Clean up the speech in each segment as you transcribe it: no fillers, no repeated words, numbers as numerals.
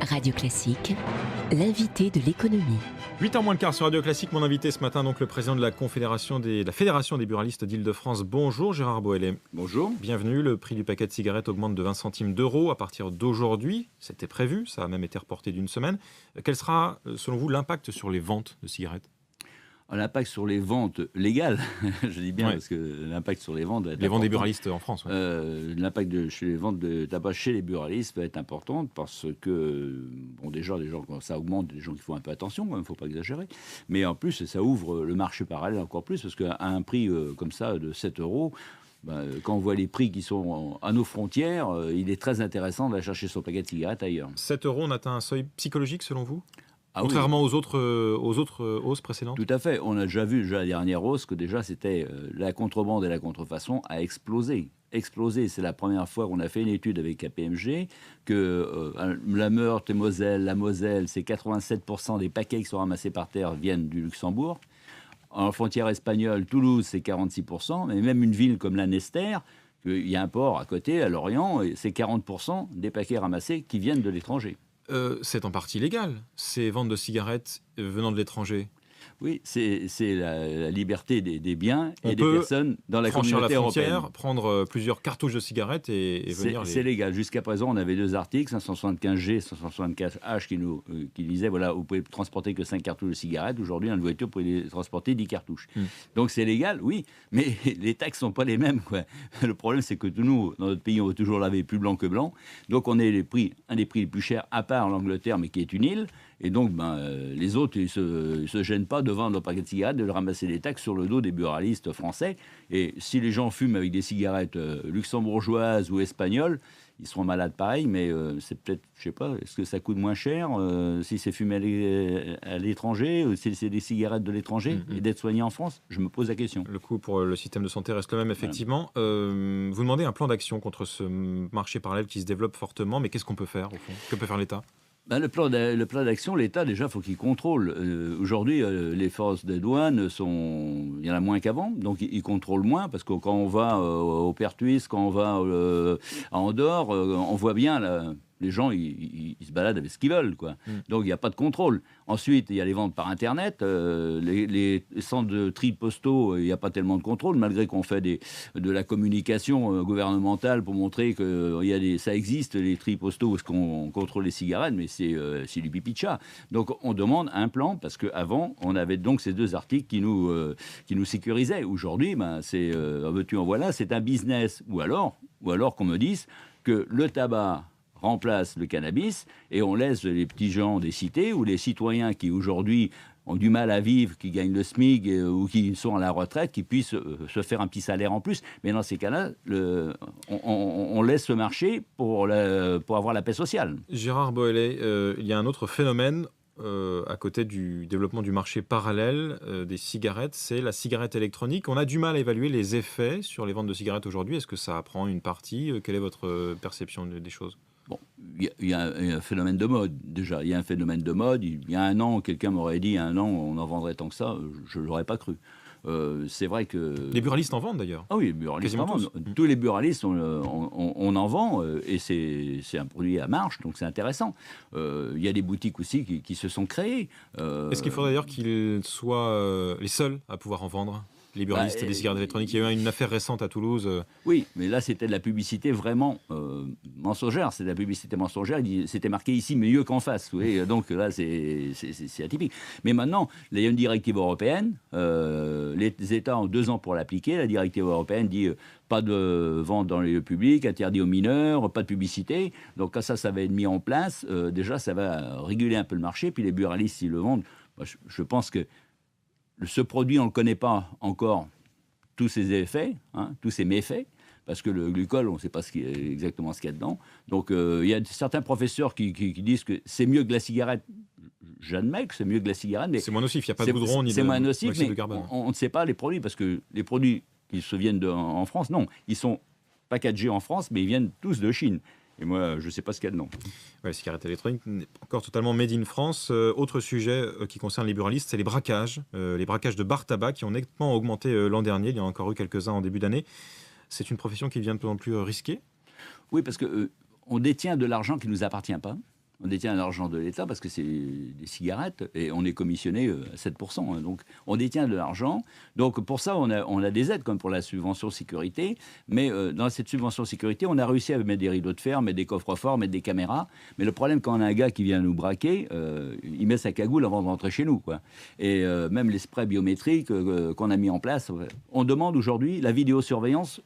Radio Classique, l'invité de l'économie. 8h moins le quart sur Radio Classique. Mon invité ce matin, donc le président de la Fédération des buralistes d'Île-de-France. Bonjour Gérard Boëllet. Bonjour. Bienvenue. Le prix du paquet de cigarettes augmente de 20 centimes d'euros à partir d'aujourd'hui. C'était prévu, ça a même été reporté d'une semaine. Quel sera, selon vous, l'impact sur les ventes de cigarettes ? L'impact sur les ventes légales, je dis bien, ouais. Parce que l'impact sur les ventes... Les ventes des buralistes en France. Ouais. L'impact sur les ventes de tabac chez les buralistes va être important parce que, bon, déjà, les gens, quand ça augmente, des gens qui font un peu attention, il ne faut pas exagérer. Mais en plus, ça ouvre le marché parallèle encore plus parce qu'à un prix comme ça de 7 euros, quand on voit les prix qui sont à nos frontières, il est très intéressant d'aller chercher son paquet de cigarettes ailleurs. 7 euros, on atteint un seuil psychologique selon vous ? Contrairement aux autres hausses précédentes ? Tout à fait. On a déjà vu la dernière hausse que déjà c'était la contrebande et la contrefaçon a explosé. C'est la première fois qu'on a fait une étude avec KPMG que la Meurthe et Moselle, la Moselle, c'est 87% des paquets qui sont ramassés par terre viennent du Luxembourg. En frontière espagnole, Toulouse, c'est 46%. Mais même une ville comme Lanester, il y a un port à côté, à Lorient, c'est 40% des paquets ramassés qui viennent de l'étranger. C'est en partie légal, ces ventes de cigarettes venant de l'étranger. Oui, c'est la liberté des biens et des personnes dans la communauté européenne. Franchir la frontière, prendre plusieurs cartouches de cigarettes et venir... C'est légal. Jusqu'à présent, on avait deux articles, 575G, 564H, qui disaient, voilà, vous pouvez transporter que 5 cartouches de cigarettes. Aujourd'hui, dans une voiture, vous pouvez transporter 10 cartouches. Donc c'est légal, oui, mais les taxes ne sont pas les mêmes, quoi. Le problème, c'est que nous, dans notre pays, on veut toujours laver plus blanc que blanc. Donc on est un des prix les plus chers, à part l'Angleterre, mais qui est une île. Et donc, les autres, ils se gênent pas de vendre leur paquet de cigarettes, de ramasser des taxes sur le dos des buralistes français. Et si les gens fument avec des cigarettes luxembourgeoises ou espagnoles, ils seront malades pareil, mais c'est peut-être, je sais pas, est-ce que ça coûte moins cher si c'est fumé à l'étranger ou si c'est des cigarettes de l'étranger et d'être soigné en France ? Je me pose la question. Le coût pour le système de santé reste le même, effectivement. Voilà. Vous demandez un plan d'action contre ce marché parallèle qui se développe fortement, mais qu'est-ce qu'on peut faire, au fond ? Que peut faire l'État ? Le plan d'action, l'État, déjà, il faut qu'il contrôle. Aujourd'hui, les forces des douanes il y en a moins qu'avant, donc ils contrôlent moins, parce que quand on va au Pertuis, quand on va à Andorre, on voit bien... Les gens, ils se baladent avec ce qu'ils veulent, quoi. Donc, il n'y a pas de contrôle. Ensuite, il y a les ventes par Internet. Les centres de tri postaux, il n'y a pas tellement de contrôle, malgré qu'on fait de la communication gouvernementale pour montrer que ça existe, les tri postaux, où est-ce qu'on contrôle les cigarettes, mais c'est du pipi de chat. Donc, on demande un plan, parce qu'avant, on avait donc ces deux articles qui nous sécurisaient. Aujourd'hui, c'est veux-tu en voilà, c'est un business. Ou alors qu'on me dise que le tabac remplace le cannabis et on laisse les petits gens des cités ou les citoyens qui aujourd'hui ont du mal à vivre, qui gagnent le SMIC ou qui sont à la retraite, qui puissent se faire un petit salaire en plus. Mais dans ces cas-là, on laisse ce marché pour avoir la paix sociale. Gérard Boëllet, il y a un autre phénomène à côté du développement du marché parallèle des cigarettes, c'est la cigarette électronique. On a du mal à évaluer les effets sur les ventes de cigarettes aujourd'hui. Est-ce que ça prend une partie ? Quelle est votre perception des choses ? Bon, il y a un phénomène de mode, déjà. Il y a un phénomène de mode. Il y a un an, quelqu'un m'aurait dit, on en vendrait tant que ça, je ne l'aurais pas cru. C'est vrai que... Les buralistes en vendent, d'ailleurs. Ah oui, les buralistes en vendent. Tous les buralistes, on en vend, et c'est un produit à marge, donc c'est intéressant. Il y a des boutiques aussi qui se sont créées. Est-ce qu'il faudrait d'ailleurs qu'ils soient les seuls à pouvoir en vendre ? Les buralistes des cigarettes électroniques. Il y a eu une affaire récente à Toulouse. Oui, mais là, c'était de la publicité vraiment mensongère. C'est de la publicité mensongère. C'était marqué ici mieux qu'en face. Oui, donc là, c'est atypique. Mais maintenant, il y a une directive européenne. Les États ont 2 ans pour l'appliquer. La directive européenne dit pas de vente dans les lieux publics, interdit aux mineurs, pas de publicité. Donc quand ça va être mis en place, déjà, ça va réguler un peu le marché. Puis les buralistes, s'ils le vendent, je pense que ce produit, on ne le connaît pas encore tous ses effets, tous ses méfaits, parce que le glucose, on ne sait pas exactement ce qu'il y a dedans. Donc, il y a certains professeurs qui disent que c'est mieux que la cigarette. J'admets que c'est mieux que la cigarette, mais... C'est moins nocif, il n'y a pas de goudron ni de monoxyde de carbone. On ne sait pas les produits, parce que les produits qui se viennent en France, non, ils sont packagés en France, mais ils viennent tous de Chine. Et moi, je ne sais pas ce qu'il y a dedans. Ouais, la cigarette électronique n'est pas encore totalement made in France. Autre sujet qui concerne les buralistes, c'est les braquages. Les braquages de bars tabac qui ont nettement augmenté l'an dernier. Il y en a encore eu quelques-uns en début d'année. C'est une profession qui devient de plus en plus risquée. Oui, parce qu'on détient de l'argent qui ne nous appartient pas. On détient l'argent de l'État parce que c'est des cigarettes et on est commissionné à 7%. Hein, donc on détient de l'argent. Donc pour ça, on a des aides comme pour la subvention sécurité. Mais dans cette subvention sécurité, on a réussi à mettre des rideaux de fer, mettre des coffres-forts, mettre des caméras. Mais le problème, quand on a un gars qui vient nous braquer, il met sa cagoule avant de rentrer chez nous, quoi. Et même les sprays biométriques qu'on a mis en place, on demande aujourd'hui la vidéosurveillance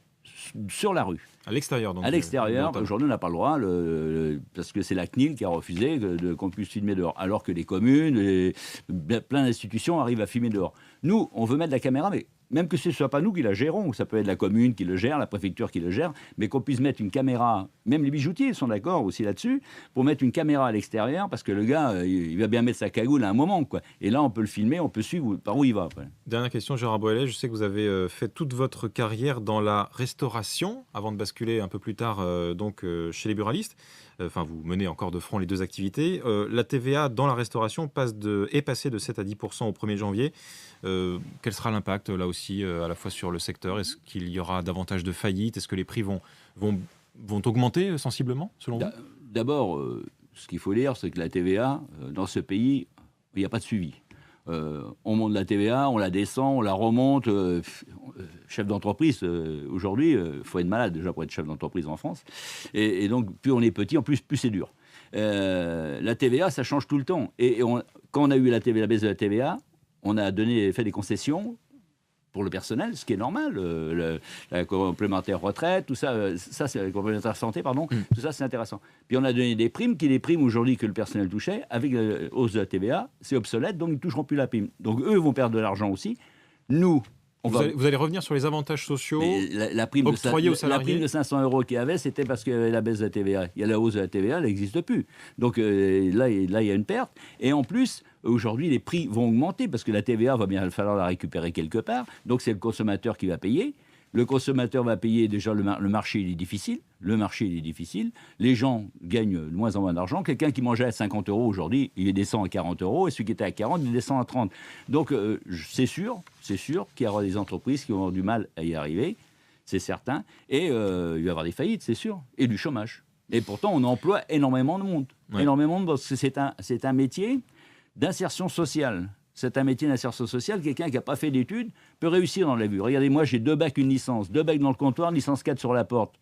sur la rue. À l'extérieur, donc. À l'extérieur, aujourd'hui, on n'a pas le droit, parce que c'est la CNIL qui a refusé qu'on puisse filmer dehors. Alors que les communes, plein d'institutions arrivent à filmer dehors. Nous, on veut mettre la caméra, mais même que ce ne soit pas nous qui la gérons, ça peut être la commune qui le gère, la préfecture qui le gère, mais qu'on puisse mettre une caméra, même les bijoutiers sont d'accord aussi là-dessus, pour mettre une caméra à l'extérieur, parce que le gars, il va bien mettre sa cagoule à un moment, quoi. Et là, on peut le filmer, on peut suivre par où il va. Après. Dernière question, Gérard Boëlet. Je sais que vous avez fait toute votre carrière dans la restauration, avant de basculer un peu plus tard chez les buralistes. Enfin, vous menez encore de front les deux activités. La TVA dans la restauration est passée de 7 à 10% au 1er janvier. Quel sera l'impact, là aussi, à la fois sur le secteur? Est-ce qu'il y aura davantage de faillites? Est-ce que les prix vont augmenter sensiblement, selon vous? D'abord, ce qu'il faut dire, c'est que la TVA, dans ce pays, il n'y a pas de suivi. On monte la TVA, on la descend, on la remonte. Chef d'entreprise, aujourd'hui, il faut être malade déjà pour être chef d'entreprise en France. Et donc, plus on est petit, en plus c'est dur. La TVA, ça change tout le temps. Quand on a eu la baisse de la TVA, on a fait des concessions pour le personnel, ce qui est normal, la complémentaire retraite, tout ça c'est la complémentaire santé, pardon, tout ça c'est intéressant. Puis on a donné des primes aujourd'hui que le personnel touchait, avec la hausse de la TVA, c'est obsolète, donc ils ne toucheront plus la prime. Donc eux vont perdre de l'argent aussi. Nous, vous allez revenir sur les avantages sociaux la prime octroyés aux salariés. La prime de 500 € qu'il y avait, c'était parce qu'il y avait la baisse de la TVA. Il y a la hausse de la TVA, elle n'existe plus. Donc là, il y a une perte. Et en plus, aujourd'hui, les prix vont augmenter parce que la TVA, va bien falloir la récupérer quelque part. Donc c'est le consommateur qui va payer. Le consommateur va payer, déjà, le marché, il est difficile. Les gens gagnent de moins en moins d'argent. Quelqu'un qui mangeait à 50 € aujourd'hui, il descend à 40 €. Et celui qui était à 40, il descend à 30. Donc, c'est sûr qu'il y aura des entreprises qui vont avoir du mal à y arriver. C'est certain. Et il va y avoir des faillites, c'est sûr. Et du chômage. Et pourtant, on emploie énormément de monde. Ouais. Énormément de monde, parce que c'est un métier d'insertion sociale. C'est un métier d'insertion sociale. Quelqu'un qui n'a pas fait d'études peut réussir dans la vie. Regardez, moi, j'ai 2 bacs, une licence. 2 bacs dans le comptoir, licence 4 sur la porte.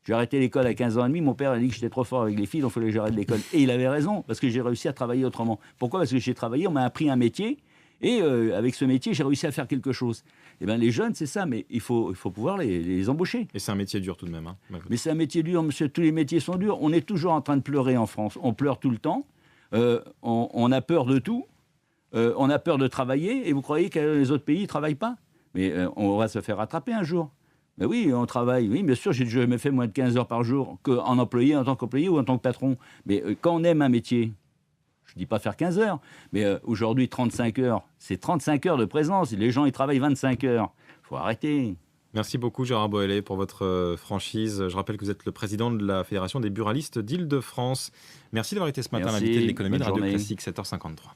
J'ai arrêté l'école à 15 ans et demi. Mon père a dit que j'étais trop fort avec les filles, donc il fallait que j'arrête l'école. Et il avait raison, parce que j'ai réussi à travailler autrement. Pourquoi ? Parce que j'ai travaillé, on m'a appris un métier. Et avec ce métier, j'ai réussi à faire quelque chose. Eh bien, les jeunes, c'est ça, mais il faut pouvoir les embaucher. Et c'est un métier dur tout de même. Hein. Mais c'est un métier dur, monsieur. Tous les métiers sont durs. On est toujours en train de pleurer en France. On pleure tout le temps. On a peur de tout. On a peur de travailler. Et vous croyez que les autres pays ne travaillent pas ? Mais on va se faire rattraper un jour. Mais oui, on travaille. Oui, bien sûr, j'ai jamais fait moins de 15 heures par jour en employé, en tant qu'employé ou en tant que patron. Mais quand on aime un métier, je ne dis pas faire 15 heures, mais aujourd'hui, 35 heures, c'est 35 heures de présence. Les gens, ils travaillent 25 heures. Il faut arrêter. Merci beaucoup, Gérard Boëlet, pour votre franchise. Je rappelle que vous êtes le président de la Fédération des buralistes d'Île-de-France. Merci d'avoir été ce matin l'invité de l'économie de Radio Classique, 7h53.